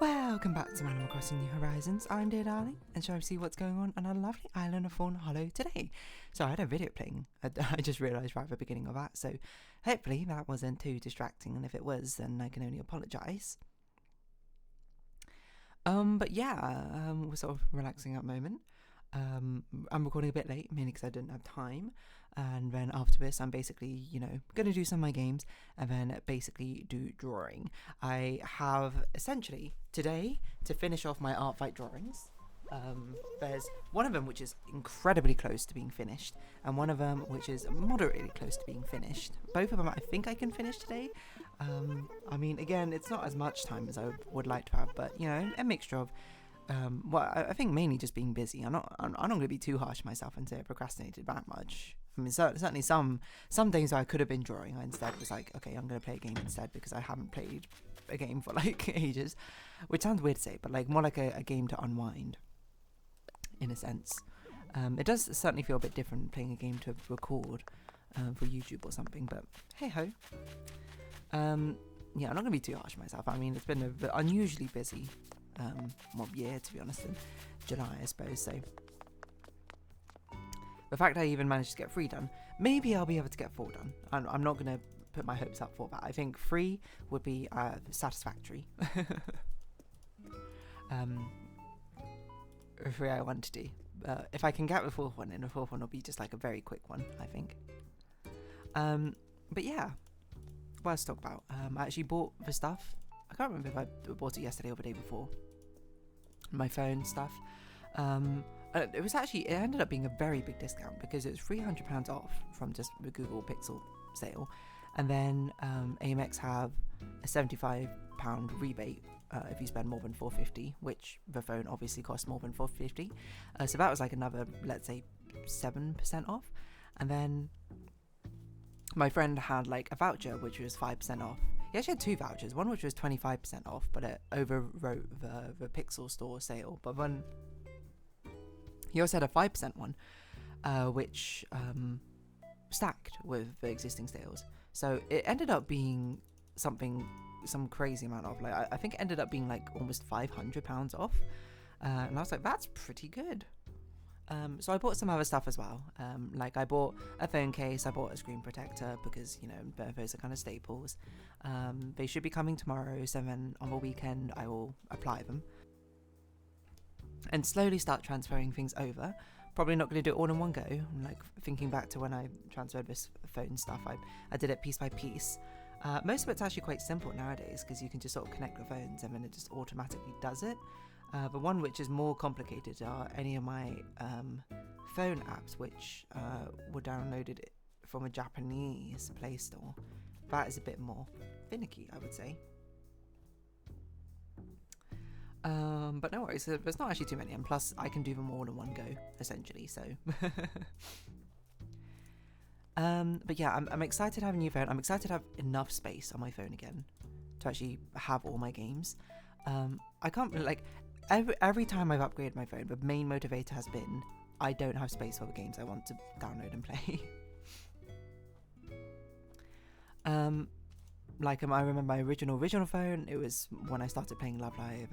Welcome back to Animal Crossing New Horizons. I'm dear darling, and shall we see what's going on our lovely island of Fawnhallow today? So I had a video playing. I just realised right at the beginning of that, so hopefully that wasn't too distracting, and if it was, then I can only apologise. But yeah, we're sort of relaxing at the moment. I'm recording a bit late, mainly because I didn't have time, and then after this I'm basically, going to do some of my games, and then basically do drawing. I have essentially today to finish off my art fight drawings. There's one of them which is incredibly close to being finished, and one of them which is moderately close to being finished. Both of them I think I can finish today. I mean, again, it's not as much time as I would like to have, but a mixture of I think mainly just being busy. I'm not going to be too harsh on myself and say I procrastinated that much. I mean, certainly some things I could have been drawing. I instead was like, okay, I'm going to play a game instead because I haven't played a game for like ages, which sounds weird to say, but like more like a game to unwind, in a sense. It does certainly feel a bit different playing a game to record for YouTube or something, but hey ho. Yeah, I'm not going to be too harsh on myself. I mean, it's been a unusually busy year, to be honest, in July, I suppose. So the fact I even managed to get 3 done, maybe I'll be able to get 4 done. I'm not going to put my hopes up for that. I think 3 would be satisfactory. 3 I want to do. If I can get the 4th one, and the 4th one will be just like a very quick one, I think. But yeah, what else to talk about? I actually bought the stuff. I can't remember if I bought it yesterday or the day before. My phone stuff. It ended up being a very big discount because it was £300 off from just the Google Pixel sale, and then ACNH have a £75 rebate if you spend more than £450, which the phone obviously costs more than £450. So that was like another, let's say, 7% off, and then my friend had like a voucher which was 5% off. He actually had 2 vouchers, one which was 25% off, but it overwrote the Pixel Store sale. But then he also had a 5% one, which stacked with the existing sales. So it ended up being some crazy amount off. Like I think it ended up being like almost £500 off, and I was like, that's pretty good. So I bought some other stuff as well. Like I bought a phone case, I bought a screen protector because, those are kind of staples. They should be coming tomorrow, so then on the weekend I will apply them. And slowly start transferring things over. Probably not going to do it all in one go. I'm like thinking back to when I transferred this phone stuff, I did it piece by piece. Most of it's actually quite simple nowadays because you can just sort of connect the phones and then it just automatically does it. The one which is more complicated are any of my phone apps which were downloaded from a Japanese Play Store. That is a bit more finicky, I would say. But no worries, there's not actually too many, and plus I can do them all in one go, essentially, so. But yeah, I'm excited to have a new phone. I'm excited to have enough space on my phone again to actually have all my games. I can't, like, every time I've upgraded my phone, the main motivator has been I don't have space for the games I want to download and play. I remember my original phone, it was when I started playing Love Live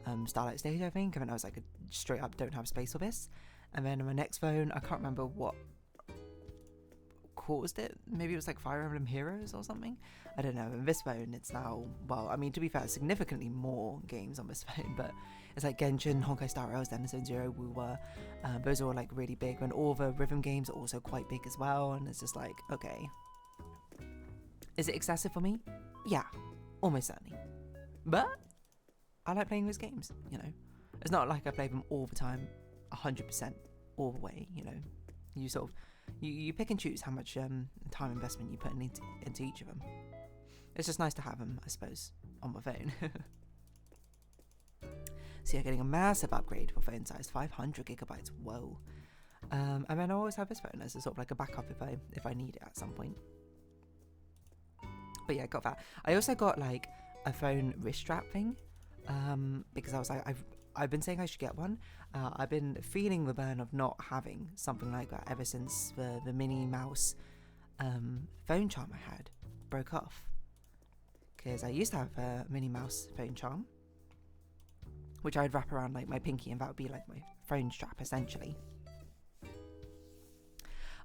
and Starlight Stage, I think, and then I was like, straight up don't have space for this. And then on my next phone, I can't remember what caused it. Maybe it was like Fire Emblem Heroes or something. I don't know. And this phone, it's now, well, I mean, to be fair, significantly more games on this phone, but it's like Genshin, Honkai Star Rail, Denison Zero, Woo-Wah. Those are all like really big, and all the rhythm games are also quite big as well, and it's just like, okay. Is it excessive for me? Yeah, almost certainly. But I like playing those games, It's not like I play them all the time, 100% all the way, You sort of, you pick and choose how much time investment you put into each of them. It's just nice to have them, I suppose, on my phone. So you're getting a massive upgrade for phone size, 500 gigabytes, whoa. And then I always have this phone as a sort of like a backup if I need it at some point. But yeah, I got that. I also got like a phone wrist strap thing, because I was like, I've been saying I should get one. I've been feeling the burn of not having something like that ever since the Minnie Mouse phone charm I had broke off. Because I used to have a Minnie Mouse phone charm, which I would wrap around like my pinky, and that would be like my phone strap essentially.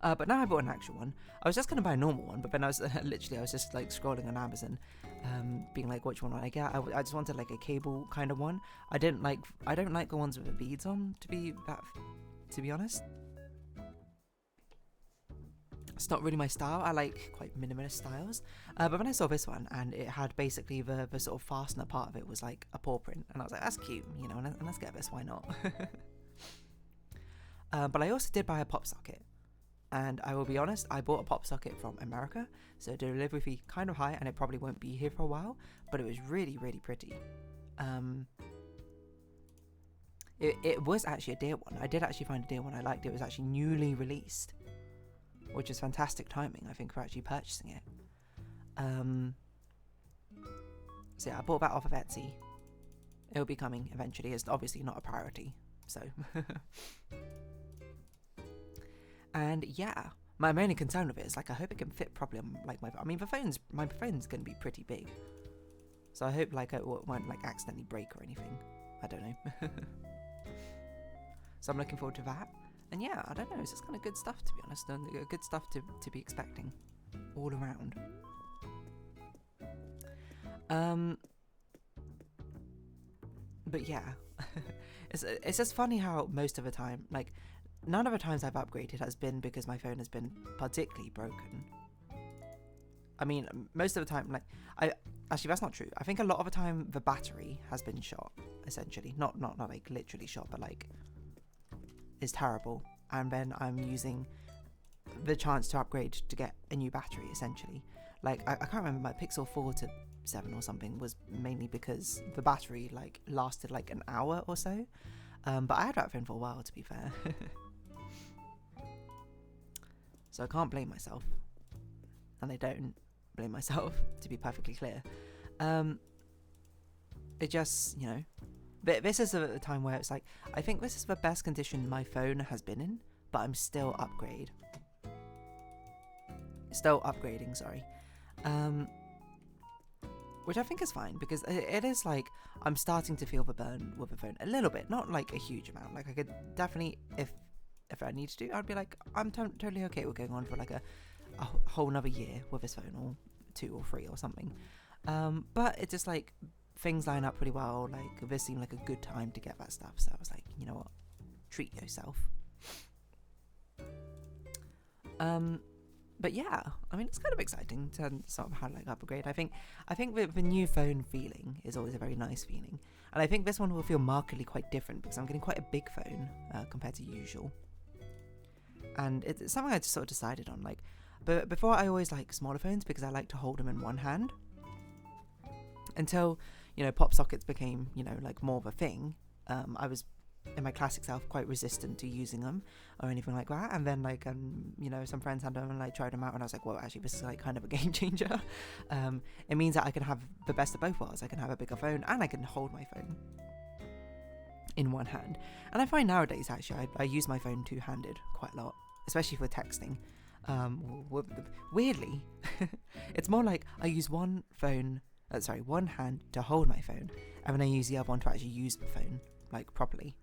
But now I bought an actual one. I was just going to buy a normal one, but then I was just like scrolling on Amazon, being like, which one would I get? I just wanted like a cable kind of one. I don't like the ones with the beads on, to be honest. It's not really my style. I like quite minimalist styles. But when I saw this one, and it had basically the sort of fastener part of it was like a paw print, and I was like, that's cute, you know, and let's get this, why not? But I also did buy a pop socket. And I will be honest, I bought a pop socket from America, so the delivery fee kind of high, and it probably won't be here for a while, but it was really, really pretty. It was actually a dear one. I did actually find a dear one I liked. It was actually newly released, which is fantastic timing, I think, for actually purchasing it. So yeah, I bought that off of Etsy. It'll be coming eventually. It's obviously not a priority, so... And yeah, my only concern with it is like, I hope it can fit properly on like my phone's going to be pretty big, so I hope like it won't like accidentally break or anything. I don't know. So I'm looking forward to that. And yeah, I don't know, it's just kind of good stuff, to be honest, and good stuff to be expecting all around. But yeah, it's just funny how most of the time, like, none of the times I've upgraded has been because my phone has been particularly broken. I mean, most of the time, like, actually that's not true. I think a lot of the time the battery has been shot, essentially. Not like literally shot, but like, is terrible. And then I'm using the chance to upgrade to get a new battery, essentially. Like, I can't remember, my Pixel 4 to 7 or something was mainly because the battery like lasted like an hour or so. But I had that phone for a while, to be fair. So I can't blame myself. And I don't blame myself, to be perfectly clear. It just, you know... This is a time where it's like, I think this is the best condition my phone has been in, but I'm still upgrading, sorry. Which I think is fine, because it is like, I'm starting to feel the burn with the phone a little bit, not like a huge amount. Like, I could definitely, if I need to do, I'd be like, I'm totally okay with going on for like a whole another year with this phone, or 2 or 3 or something. But it's just like, things line up pretty well. Like, this seemed like a good time to get that stuff, so I was like, you know what, treat yourself. But yeah, I mean, it's kind of exciting to sort of have like upgrade. I think the new phone feeling is always a very nice feeling, and I think this one will feel markedly quite different because I'm getting quite a big phone compared to usual. And it's something I just sort of decided on. Like, but before I always like smaller phones because I like to hold them in one hand. Until, you know, pop sockets became, you know, like more of a thing. I was, in my classic self, quite resistant to using them or anything like that. And then, like, you know, some friends had them and like tried them out, and I was like, well, actually, this is like kind of a game changer. It means that I can have the best of both worlds. I can have a bigger phone and I can hold my phone in one hand. And I find nowadays, actually, I use my phone two-handed quite a lot, especially for texting. Weirdly, it's more like I use one hand to hold my phone, and then I use the other one to actually use the phone, like, properly.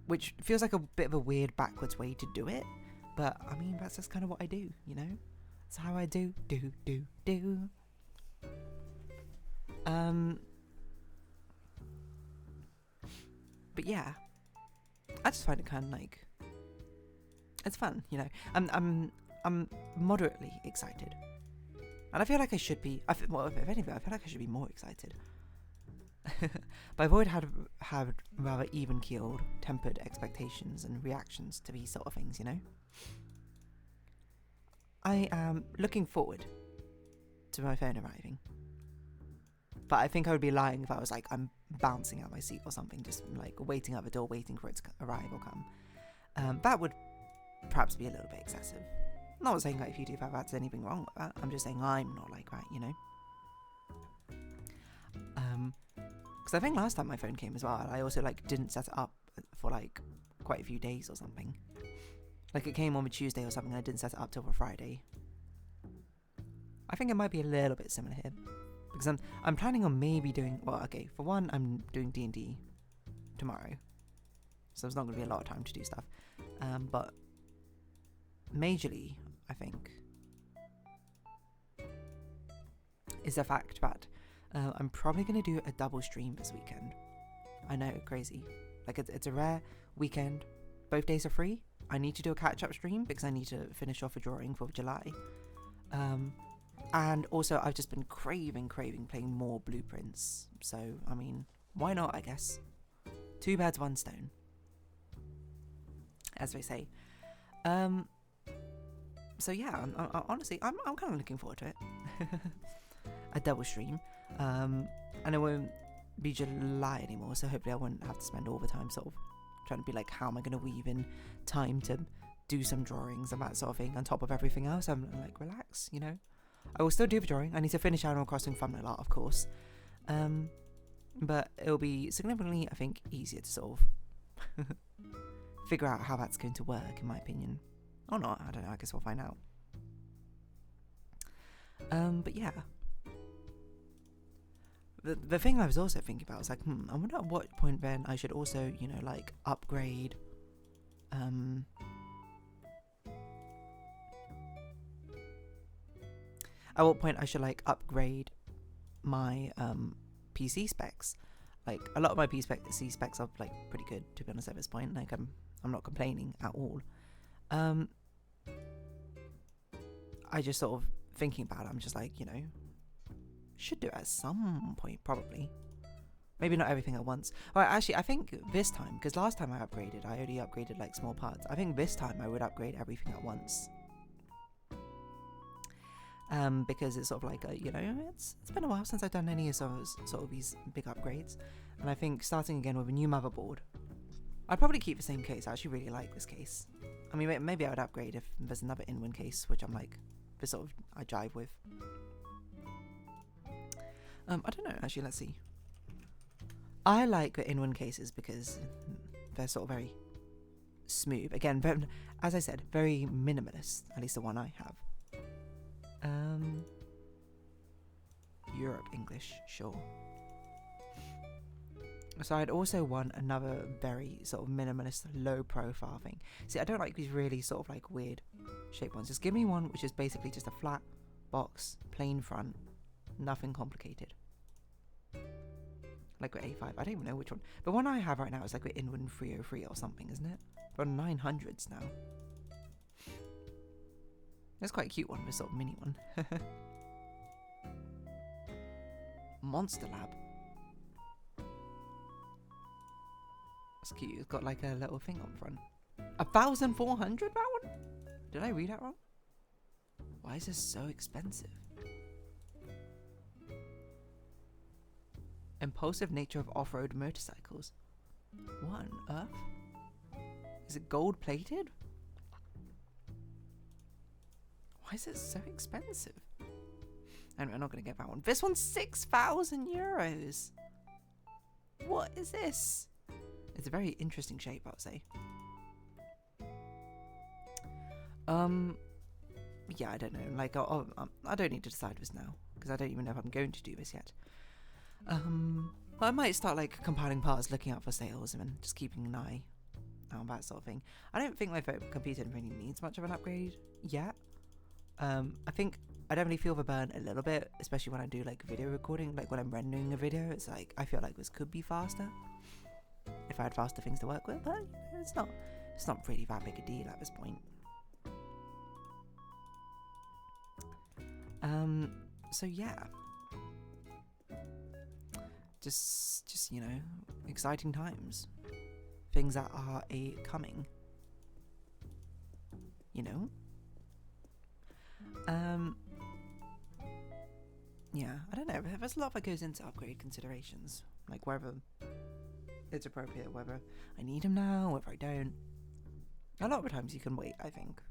Which feels like a bit of a weird backwards way to do it, but I mean, that's just kind of what I do, you know? It's how I do. But yeah, I just find it kind of like, it's fun, you know. I'm moderately excited, and I feel like I should be. If anything, I feel like I should be more excited. But I've always had rather even-keeled, tempered expectations and reactions to these sort of things, you know. I am looking forward to my phone arriving, but I think I would be lying if I was like, I'm bouncing out my seat or something, just like waiting at the door, waiting for it to arrive or come. That would perhaps be a little bit excessive. I'm not saying that if you do that, that's anything wrong with that. I'm just saying I'm not like that, you know. Because I think last time my phone came as well, I also like didn't set it up for like quite a few days or something. Like, it came on a Tuesday or something, and I didn't set it up till a Friday. I think it might be a little bit similar here. because I'm planning on maybe doing, well, okay, for one, I'm doing D&D tomorrow, so there's not going to be a lot of time to do stuff, but majorly, I think, is the fact that I'm probably going to do a double stream this weekend. I know, crazy. Like, it's a rare weekend. Both days are free. I need to do a catch-up stream because I need to finish off a drawing for July. And also, I've just been craving playing more blueprints. So, I mean, why not, I guess? Two birds, one stone, as they say. So yeah, honestly, I'm kind of looking forward to it. A double stream. And it won't be July anymore, so hopefully I won't have to spend all the time sort of trying to be like, how am I going to weave in time to do some drawings and that sort of thing on top of everything else. I'm like, relax, you know. I will still do the drawing. I need to finish Animal Crossing Fawnhallow art, of course. But it'll be significantly, I think, easier to sort of figure out how that's going to work, in my opinion. Or not, I don't know, I guess we'll find out. But yeah. The thing I was also thinking about was like, I wonder at what point then I should also, you know, like, upgrade, at what point I should, like, upgrade my, PC specs. Like, a lot of my PC specs are, like, pretty good, to be honest, at this point. Like, I'm not complaining at all. I just sort of, thinking about it, I'm just like, you know, should do it at some point, probably. Maybe not everything at once. Well, actually, I think this time, because last time I upgraded, I only upgraded, like, small parts. I think this time I would upgrade everything at once. Because it's sort of like, you know, it's been a while since I've done any sort of these big upgrades. And I think starting again with a new motherboard, I'd probably keep the same case. I actually really like this case. I mean, maybe I would upgrade if there's another in-win case, which I'm like, this sort of, I jive with. I don't know, actually, let's see. I like the in-win cases because they're sort of very smooth. Again, very, as I said, very minimalist, at least the one I have. Europe English, sure. So I'd also want another very sort of minimalist, low profile thing. See, I don't like these really sort of like weird shaped ones. Just give me one which is basically just a flat box, plain front, nothing complicated. Like with A5, I don't even know which one. The one I have right now is like with in-win 303 or something, isn't it? We're on 900s now. That's quite a cute one, this sort of mini one. Monster Lab. That's cute. It's got like a little thing on front. 1,400, that one? Did I read that wrong? Why is this so expensive? Impulsive nature of off-road motorcycles. What on earth? Is it gold plated? Why is it so expensive? Anyway, I'm not going to get that one. This one's 6,000 euros. What is this? It's a very interesting shape, I would say. Yeah, I don't know. Like, I don't need to decide this now because I don't even know if I'm going to do this yet. But I might start like compiling parts, looking out for sales, and then just keeping an eye on that sort of thing. I don't think my computer really needs much of an upgrade yet. I think I definitely feel the burn a little bit, especially when I do like video recording. Like when I'm rendering a video, it's like I feel like this could be faster if I had faster things to work with. But it's not really that big a deal at this point. So yeah, just you know, exciting times, things that are coming. You know. Yeah, I don't know. There's a lot that goes into upgrade considerations, like whether it's appropriate, whether I need them now, whether I don't. A lot of the times you can wait, I think.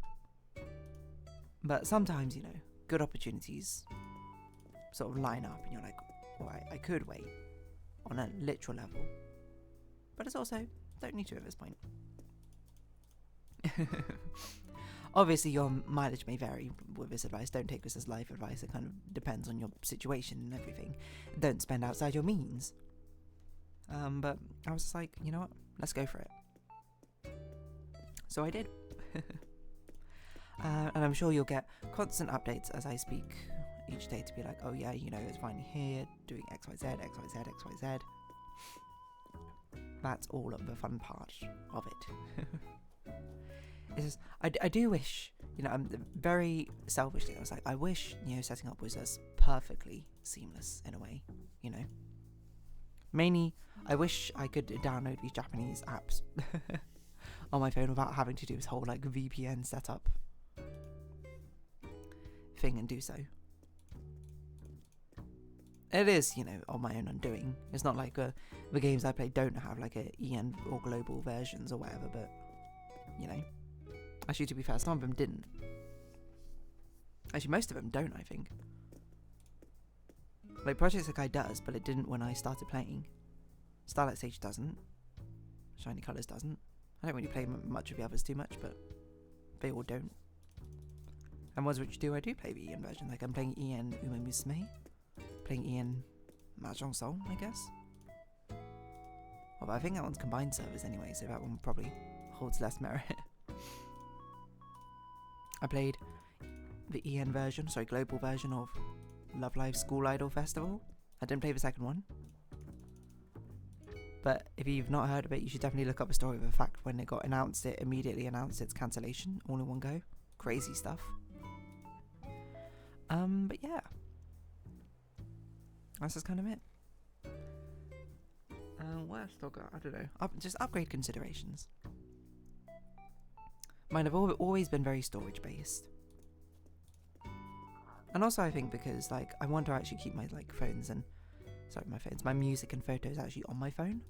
But sometimes, you know, good opportunities sort of line up and you're like, well, I could wait on a literal level. But it's also, don't need to at this point. Obviously, your mileage may vary with this advice. Don't take this as life advice. It kind of depends on your situation and everything. Don't spend outside your means. But I was just like, you know what? Let's go for it. So I did. And I'm sure you'll get constant updates as I speak each day to be like, oh yeah, you know, it's finally here, doing XYZ, XYZ, XYZ. That's all of the fun part of it. It's just, I do wish, you know, I'm very selfishly, I was like, I wish, you know, setting up was as perfectly seamless in a way, you know. Mainly, I wish I could download these Japanese apps on my phone without having to do this whole like VPN setup thing and do so. It is, you know, on my own undoing. It's not like the games I play don't have like a EN or global versions or whatever, but, you know. Actually, to be fair, some of them didn't. Actually, most of them don't, I think. Like, Project Sakai does, but it didn't when I started playing. Starlight Stage doesn't. Shiny Colours doesn't. I don't really play much of the others too much, but they all don't. And ones which do, I do play the EN version. Like, I'm playing EN Uma Musume. Playing EN Mahjong Soul, I guess. Well, but I think that one's combined servers anyway, so that one probably holds less merit. I played the EN version, sorry, global version of Love Live School Idol Festival. I didn't play the second one. But if you've not heard of it, you should definitely look up the story of the fact when it got announced, it immediately announced its cancellation all in one go. Crazy stuff. But yeah. That's just kind of it. What else do I got? I don't know. Just upgrade considerations. Mine have always been very storage based. And also I think because like I want to actually keep my like my music and photos actually on my phone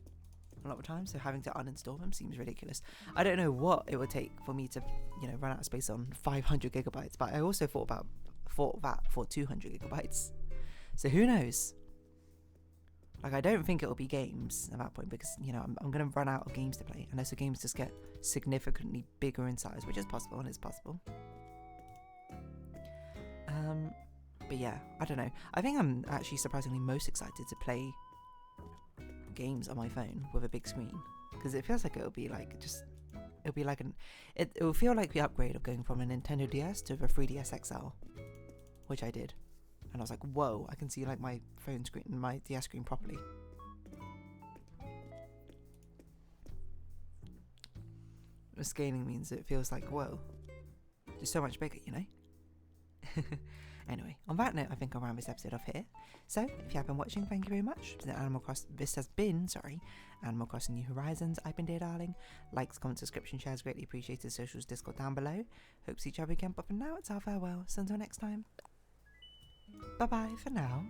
a lot of times, so having to uninstall them seems ridiculous. I don't know what it would take for me to, you know, run out of space on 500 gigabytes, but I also thought that for 200 gigabytes. So who knows? Like, I don't think it'll be games at that point because, you know, I'm going to run out of games to play unless the games just get significantly bigger in size, which is possible and it's possible. But yeah, I don't know. I think I'm actually surprisingly most excited to play games on my phone with a big screen because it feels like it'll be like it will feel like the upgrade of going from a Nintendo DS to the 3DS XL, which I did. And I was like, whoa, I can see like my phone screen and my DS screen properly. The scaling means it feels like, whoa, just so much bigger, you know? Anyway, on that note, I think I'll round this episode off here. So, if you have been watching, thank you very much. This has been Animal Crossing New Horizons. I've been Dear Darling. Likes, comments, subscription, shares, greatly appreciated. Socials, Discord down below. Hope to see each other again, but for now, it's our farewell. So until next time. Bye-bye for now.